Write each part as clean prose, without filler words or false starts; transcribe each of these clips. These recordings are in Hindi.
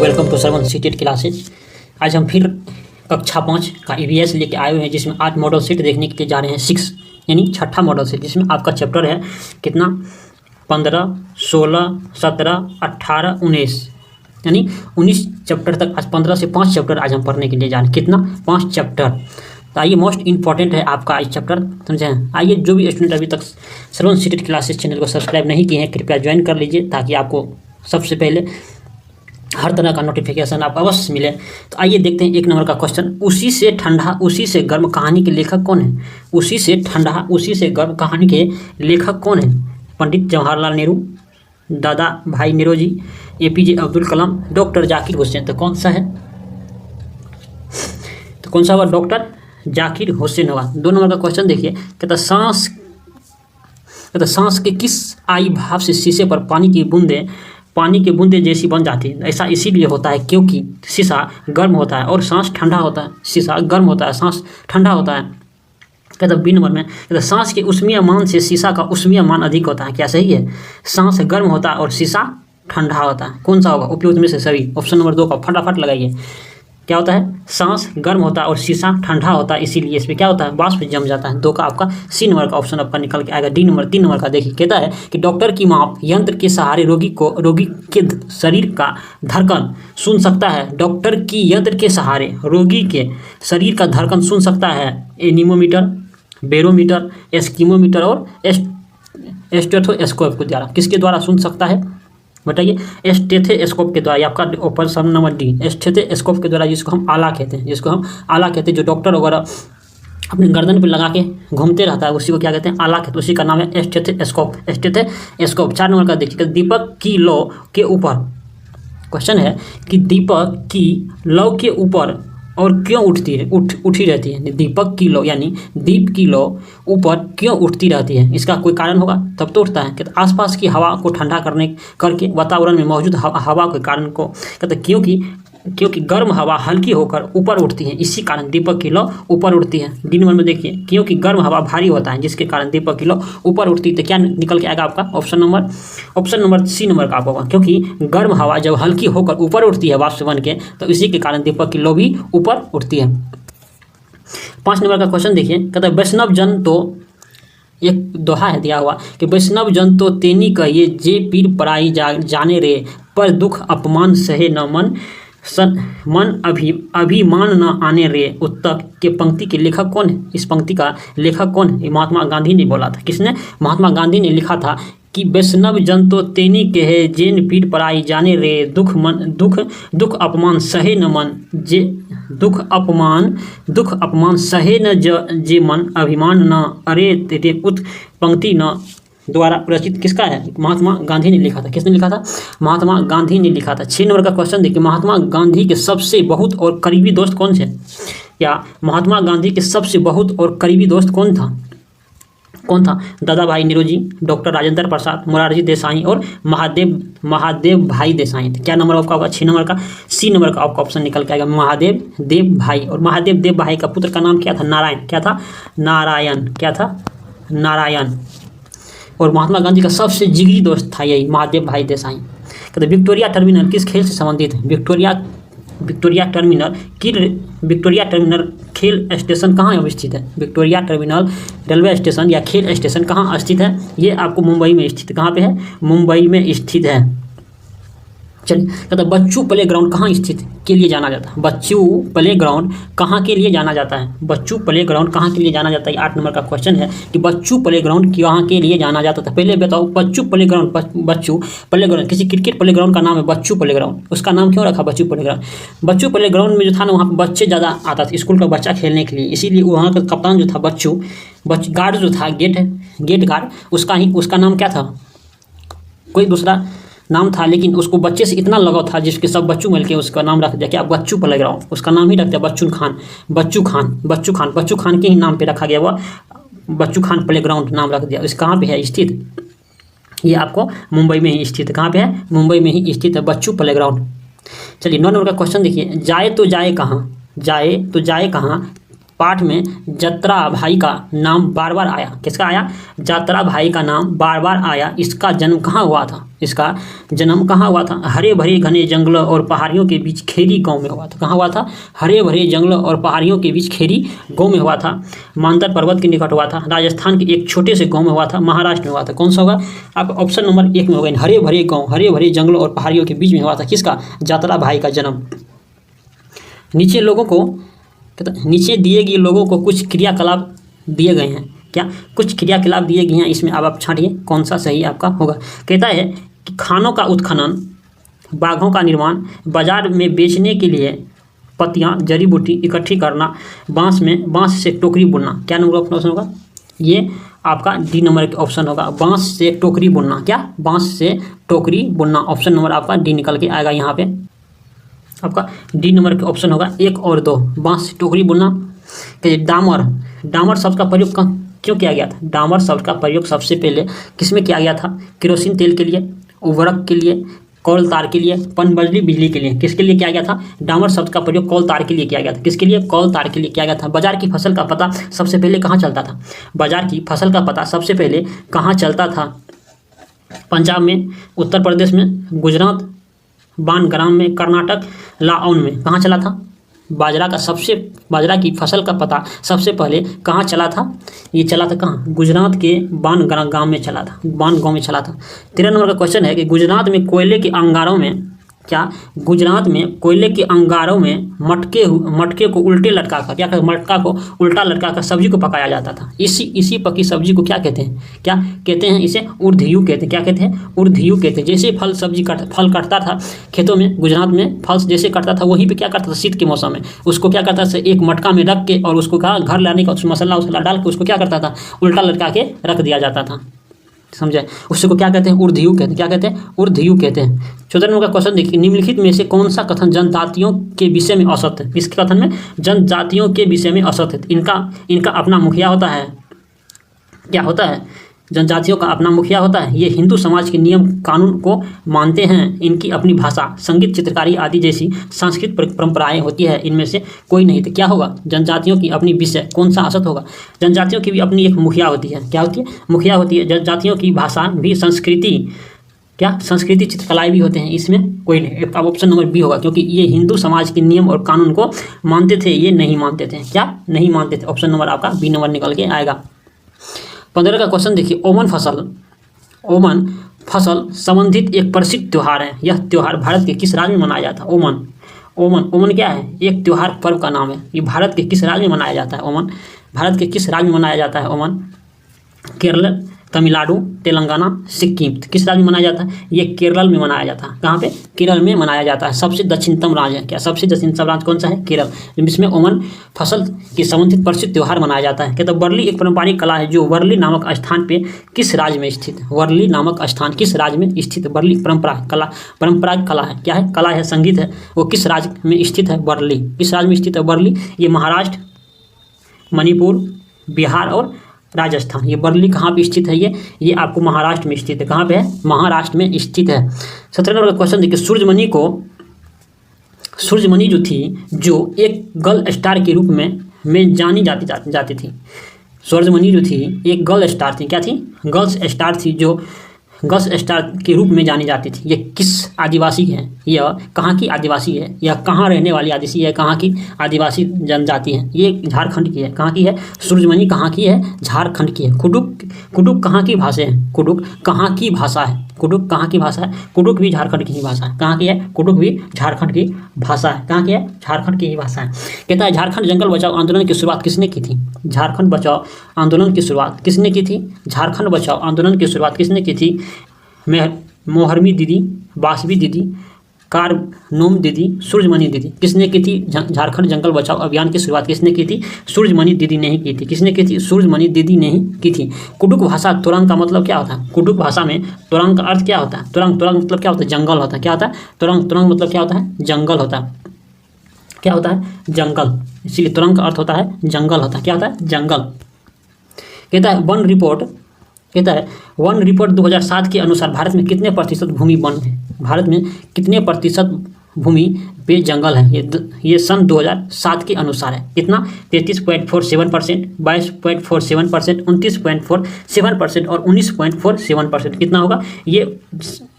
Welcome to Shravan CTET classes. आज हम फिर कक्षा 5 का EVS लेके आए हुए हैं, जिसमें 8 मॉडल सेट देखने के लिए जा रहे हैं। 6 यानी छठा मॉडल सेट, जिसमें आपका चैप्टर है कितना 15, 16, 17, 18, 19 यानी 19 चैप्टर तक। आज 15 से 5 चैप्टर आज हम पढ़ने के लिए जा रहे हैं। कितना 5 चैप्टर। तो आइए, मोस्ट इंपॉर्टेंट है आपका आज चैप्टर, समझें। आइए, जो भी स्टूडेंट अभी तक श्रवण सीटेट क्लासेज चैनल को सब्सक्राइब नहीं किए हैं, कृपया ज्वाइन कर लीजिए, ताकि आपको सबसे पहले हर तरह का नोटिफिकेशन आप अवश्य मिले। तो आइए देखते हैं 1 नंबर का क्वेश्चन। उसी से ठंडा उसी से गर्म कहानी के लेखक कौन है? उसी से ठंडा उसी से गर्म कहानी के लेखक कौन है? पंडित जवाहरलाल नेहरू, दादा भाई नौरोजी, APJ अब्दुल कलाम, डॉक्टर जाकिर हुसैन। तो कौन सा है? तो कौन सा हुआ? डॉक्टर जाकिर हुसैन होगा। 2 नंबर का क्वेश्चन देखिए, कहता सांस के किस आई भाव से शीशे पर पानी की बूंदें जैसी बन जाती है? ऐसा इसीलिए होता है क्योंकि शीशा गर्म होता है और सांस ठंडा होता है। शीशा गर्म होता है, सांस ठंडा होता है। कहता B नंबर में, कहता सांस के उष्मीय मान से शीशा का उष्मीय मान अधिक होता है। क्या सही है? सांस गर्म होता है और शीशा ठंडा होता है। कौन सा होगा उपयुक्त में से सभी? ऑप्शन नंबर 2 का फटाफट लगाइए। क्या होता है? सांस गर्म होता है और शीशा ठंडा होता है, इसीलिए इसमें क्या होता है? वाष्प जम जाता है। 2 का आपका C नंबर का ऑप्शन आपका निकल के आएगा। 3 नंबर का देखिए, कहता है कि डॉक्टर की माप यंत्र के सहारे रोगी के शरीर का धड़कन सुन सकता है। डॉक्टर की यंत्र के सहारे रोगी के शरीर का धड़कन सुन सकता है। एनीमोमीटर, बेरोमीटर, एस्कीमोमीटर और स्टेथोस्कोप के द्वारा। किसके द्वारा सुन सकता है बताइए? स्टेथोस्कोप के द्वारा। आपका ऑप्शन नंबर D, स्टेथोस्कोप के द्वारा, जिसको हम आला कहते हैं। जो डॉक्टर वगैरह अपने गर्दन पे लगा के घूमते रहता है, उसी को क्या कहते हैं? आला कहते हैं। उसी का नाम है स्टेथोस्कोप। 4 नंबर का देखिए, दीपक की लौ के ऊपर। क्वेश्चन है कि दीपक की लौ के ऊपर और क्यों उठी रहती है? दीपक की लौ यानी दीप की लौ ऊपर क्यों उठती रहती है? इसका कोई कारण होगा तब तो उठता है। कहते आसपास की हवा को ठंडा करके वातावरण में मौजूद हवा के कारण को, कहते क्योंकि गर्म हवा हल्की होकर ऊपर उठती है, इसी कारण दीपक की लौ ऊपर उठती है। D नंबर में देखिए, क्योंकि गर्म हवा भारी होता है, जिसके कारण दीपक की लौ ऊपर उठती है। तो क्या निकल के आएगा आपका? ऑप्शन नंबर C नंबर का आपका होगा, क्योंकि गर्म हवा जब हल्की होकर ऊपर उठती है वाष्प बन के, तो इसी के कारण दीपक की लौ भी ऊपर उठती है। 5 नंबर का क्वेश्चन देखिए, कहता है वैष्णव जन तो, एक दोहा है दिया हुआ कि वैष्णव जन तो तेनी कहिए जे पीर पराई जाने रे, पर दुख अपमान सहे न मन अभिमान न आने रे। उत्तक के पंक्ति के लेखक कौन है? इस पंक्ति का लेखक कौन है? महात्मा गांधी ने बोला था। किसने? महात्मा गांधी ने लिखा था कि वैष्णव जन तो तेनी कहे जेन पीर पराई जाने रे, दुख अपमान सहे न मन जे दुख अपमान सहे न जे मन अभिमान न अरे तेरे। उत पंक्ति न द्वारा रचित किसका है? महात्मा गांधी ने लिखा था। किसने लिखा था? महात्मा गांधी ने लिखा था। 6 नंबर का क्वेश्चन देखिए, महात्मा गांधी के सबसे बहुत और करीबी दोस्त कौन थे? या महात्मा गांधी के सबसे बहुत और करीबी दोस्त कौन था? दादा भाई नौरोजी, डॉक्टर राजेंद्र प्रसाद, मोरारजी देसाई और महादेव भाई देसाई थे। क्या नंबर आपका होगा? 6 नंबर का C नंबर का आपका ऑप्शन निकल के आएगा, महादेव देव भाई। और महादेव देव भाई का पुत्र का नाम क्या था? नारायण। क्या था? नारायण। और महात्मा गांधी का सबसे जिगरी दोस्त था यही महादेव भाई देसाई। कहते विक्टोरिया टर्मिनल किस खेल से संबंधित है? विक्टोरिया टर्मिनल खेल स्टेशन कहाँ अवस्थित है? विक्टोरिया टर्मिनल रेलवे स्टेशन या खेल स्टेशन कहाँ स्थित है? ये आपको मुंबई में स्थित। कहाँ पे है? मुंबई में स्थित है। चलिए, कहता बच्चू प्ले ग्राउंड कहाँ स्थित के लिए जाना जाता है? बच्चू प्ले ग्राउंड कहाँ के लिए जाना जाता है? बच्चू प्ले ग्राउंड कहाँ के लिए जाना जाता है? 8 नंबर का क्वेश्चन है कि बच्चू प्ले ग्राउंड कहाँ के लिए जाना जाता था। पहले बताओ, बच्चू प्ले ग्राउंड किसी क्रिकेट प्ले ग्राउंड का नाम है बच्चू प्ले ग्राउंड। उसका नाम क्यों रखा बच्चू प्ले ग्राउंड? बच्चू प्ले ग्राउंड में जो था ना, वहाँ पर बच्चे ज़्यादा आता था, स्कूल का बच्चा खेलने के लिए, इसीलिए वहाँ का कप्तान जो था गार्ड जो था, गेट गार्ड, उसका नाम क्या था? कोई दूसरा नाम था, लेकिन उसको बच्चे से इतना लगाव था, जिसके सब बच्चों मिलकर उसका नाम रख दिया क्या? बच्चू प्ले ग्राउंड। उसका नाम ही रख दिया बच्चू खान के ही नाम पे रखा गया, वह बच्चू खान प्ले ग्राउंड नाम रख दिया। इस कहाँ पे है स्थित? ये आपको मुंबई में ही स्थित है। कहाँ पे है? मुंबई में ही स्थित है बच्चू प्ले ग्राउंड। चलिए, 9 नंबर का क्वेश्चन देखिए, जाए तो जाए कहाँ? पाठ में जत्रा भाई का नाम बार बार आया। किसका आया? जत्रा भाई का नाम बार बार आया। इसका जन्म कहाँ हुआ था? इसका जन्म कहाँ हुआ था? हरे भरे घने जंगलों और पहाड़ियों के बीच खेरी गांव में हुआ था। कहाँ हुआ था? हरे भरे जंगलों और पहाड़ियों के बीच खेरी गांव में हुआ था। मानदर पर्वत के निकट हुआ था। राजस्थान के एक छोटे से गाँव में हुआ था। महाराष्ट्र में हुआ था। कौन सा होगा? आप ऑप्शन नंबर 1 में होगा। हरे भरे गाँव, हरे भरे जंगलों और पहाड़ियों के बीच में हुआ था। किसका? जत्रा भाई का जन्म। नीचे लोगों को नीचे दिए गए लोगों को कुछ क्रियाकलाप दिए गए हैं। क्या? कुछ क्रियाकलाप दिए गए हैं। इसमें अब आप छांटिए कौन सा सही आपका होगा। कहता है कि खानों का उत्खनन, बागों का निर्माण, बाजार में बेचने के लिए पत्तियां, जड़ी बूटी इकट्ठी करना, बांस से टोकरी बुनना। क्या नंबर ऑप्शन होगा? ये आपका डी नंबर के ऑप्शन होगा। बांस से टोकरी बुनना। क्या? बांस से टोकरी बुनना। ऑप्शन नंबर आपका डी निकल के आएगा। यहाँ पे आपका डी नंबर के ऑप्शन होगा 1 और 2। बांस से टोकरी बुनना। डामर शब्द का प्रयोग क्यों किया गया था? डामर शब्द का प्रयोग सबसे पहले किसमें किया गया था? केरोसिन तेल के लिए, उर्वरक के लिए, कौल तार के लिए, पनबिजली बिजली के लिए। किसके लिए किया गया था? डामर शब्द का प्रयोग कौल तार के लिए किया गया था। किसके लिए? कौल तार के लिए किया गया था। बाजार की फसल का पता सबसे पहले कहाँ चलता था? बाजार की फसल का पता सबसे पहले कहाँ चलता था? पंजाब में, उत्तर प्रदेश में, गुजरात, बानग्राम में, कर्नाटक, लाहौल में। कहाँ चला था? बाजरा की फसल का पता सबसे पहले कहाँ चला था? ये चला था कहाँ? गुजरात के बानगांव में चला था। बानगांव में चला था। 13 नंबर का क्वेश्चन है कि गुजरात में कोयले के अंगारों में गुजरात में कोयले के अंगारों में मटके को उल्टे लटका कर क्या कहते? मटका को उल्टा लटका कर सब्जी को पकाया जाता था। इसी पकी सब्जी को क्या कहते हैं? क्या कहते हैं? इसे उर्ध्यू कहते हैं। क्या कहते हैं? उर्ध्यू कहते हैं। जैसे फल कटता था खेतों में, गुजरात में फल जैसे कटता था, वहीं पे क्या करता था? शीत के मौसम में उसको क्या करता था? एक मटका में रख के और उसको घर लाने का मसाला डाल के उसको क्या करता था? उल्टा लटका के रख दिया जाता था। समझे? उसी को क्या कहते हैं? उर्ध्यू कहते हैं। क्या कहते हैं? उर्ध्यू कहते हैं। 14 नंबर का क्वेश्चन देखिए, निम्नलिखित में से कौन सा कथन जनजातियों के विषय में असत्य है? इस कथन में जनजातियों के विषय में असत्य है। इनका अपना मुखिया होता है। क्या होता है? जनजातियों का अपना मुखिया होता है। ये हिंदू समाज के नियम कानून को मानते हैं। इनकी अपनी भाषा, संगीत, चित्रकारी आदि जैसी सांस्कृतिक परंपराएं होती है। इनमें से कोई नहीं। तो क्या होगा? जनजातियों की अपनी विषय कौन सा असत होगा? जनजातियों की भी अपनी एक मुखिया होती है। क्या होती है? मुखिया होती है। जनजातियों की भाषा भी, संस्कृति चित्रकलाएं भी होते हैं। इसमें कोई नहीं। अब ऑप्शन नंबर बी होगा, क्योंकि ये हिंदू समाज के नियम और कानून को मानते थे। ये नहीं मानते थे। क्या नहीं मानते थे? ऑप्शन नंबर आपका बी नंबर निकल के आएगा। 15 का क्वेश्चन देखिए, ओमन फसल संबंधित एक प्रसिद्ध त्योहार है। यह त्योहार भारत के किस राज्य में मनाया जाता है? ओमन क्या है? एक त्योहार पर्व का नाम है। ये भारत के किस राज्य में मनाया जाता है? ओमन भारत के किस राज्य में मनाया जाता है? ओमन केरल, तमिलनाडु, तेलंगाना, सिक्किम। किस राज्य में मनाया जाता है? ये केरल में मनाया जाता है। कहाँ पे? केरल में मनाया जाता है। सबसे दक्षिणतम राज्य है। क्या सबसे दक्षिणतम राज्य कौन सा है? केरल, जिसमें ओमन फसल के संबंधित प्रसिद्ध त्योहार मनाया जाता है। कहते हैं वर्ली एक पारंपरिक कला है जो वर्ली नामक स्थान पे किस राज्य में स्थित है? वर्ली नामक स्थान किस राज्य में स्थित है? वर्ली परंपरागत कला है। क्या है? कला है, संगीत है। वो किस राज्य में स्थित है? वर्ली किस राज्य में स्थित है? वर्ली ये महाराष्ट्र, मणिपुर, बिहार और राजस्थान। ये वर्ली कहाँ पे स्थित है? ये आपको महाराष्ट्र में स्थित है। कहाँ पे है? महाराष्ट्र में स्थित है। 17 नंबर का क्वेश्चन देखिए, सूरजमणि जो थी, जो एक गर्ल स्टार के रूप में जानी जाती थी। सूरजमणि जो थी एक गर्ल स्टार थी। क्या थी? गर्ल्स स्टार थी, जो गर्ल्स स्टार के रूप में जानी जाती थी। ये किस आदिवासी है? यह कहाँ की आदिवासी है? यह कहाँ रहने वाली आदिवासी है? कहाँ की आदिवासी जनजाति है? ये झारखंड की है। कहाँ की है? सूरजमणि कहाँ की है? झारखंड की है। कुडुक कहाँ की भाषा है? कुडुक कहाँ की भाषा है? कुडुक कहाँ की भाषा है? कुडुक भी झारखंड की ही भाषा है। कहाँ की है? कुडुक भी झारखंड की भाषा है। कहाँ की है? झारखंड की ही भाषा है। कहता है झारखंड जंगल बचाओ आंदोलन की शुरुआत किसने की थी? झारखंड बचाओ आंदोलन की शुरुआत किसने की थी? झारखंड बचाओ आंदोलन की शुरुआत किसने की थी? मोहरमी दीदी, बासवी दीदी, कारनोम दीदी, सूरजमणि दीदी। किसने की थी? झारखंड जंगल बचाओ अभियान की शुरुआत किसने की थी? सूरजमणि दीदी ने ही की थी। किसने की थी? सूरजमणि दीदी ने ही की थी। कुडुक भाषा तुरंग का मतलब क्या होता है? कुडुक भाषा में तुरंग का अर्थ क्या होता है? तुरंग मतलब क्या होता है? जंगल होता है। क्या होता है? तुरंग मतलब क्या होता है? जंगल होता है। क्या होता है? जंगल। इसीलिए तुरंग का अर्थ होता है जंगल होता है। क्या होता है? जंगल। कहता है वन रिपोर्ट 2007 के अनुसार भारत में कितने प्रतिशत भूमि वन है? भारत में कितने प्रतिशत भूमि पे जंगल है। ये सन 2007 के अनुसार है। कितना? 33.47%, 22.47%, 29.47% और 19.47%। कितना होगा? ये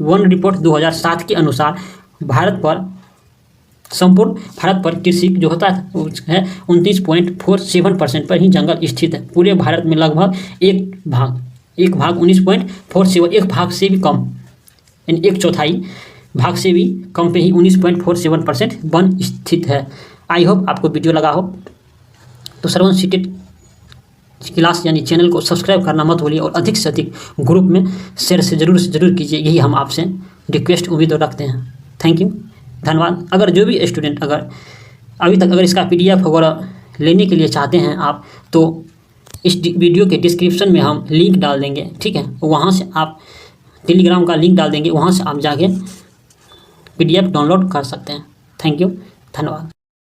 वन रिपोर्ट 2007 के अनुसार संपूर्ण भारत पर कृषि जो होता है 29.47% पर ही जंगल स्थित है। पूरे भारत में लगभग एक भाग 19.47, एक भाग से भी कम, यानी 1/4 भाग से भी कम पे ही 19.47% वन स्थित है। आई होप आपको वीडियो लगा हो। तो श्रवण सीटेट क्लास यानी चैनल को सब्सक्राइब करना मत भूलिए और अधिक से अधिक ग्रुप में शेयर से जरूर कीजिए। यही हम आपसे रिक्वेस्ट उम्मीद रखते हैं। थैंक यू, धन्यवाद। अगर जो भी स्टूडेंट अगर अभी तक इसका PDF वगैरह लेने के लिए चाहते हैं आप, तो इस वीडियो के डिस्क्रिप्शन में हम लिंक डाल देंगे, ठीक है। वहाँ से आप टेलीग्राम का लिंक डाल देंगे, वहाँ से आप जाके PDF डाउनलोड कर सकते हैं। थैंक यू, धन्यवाद।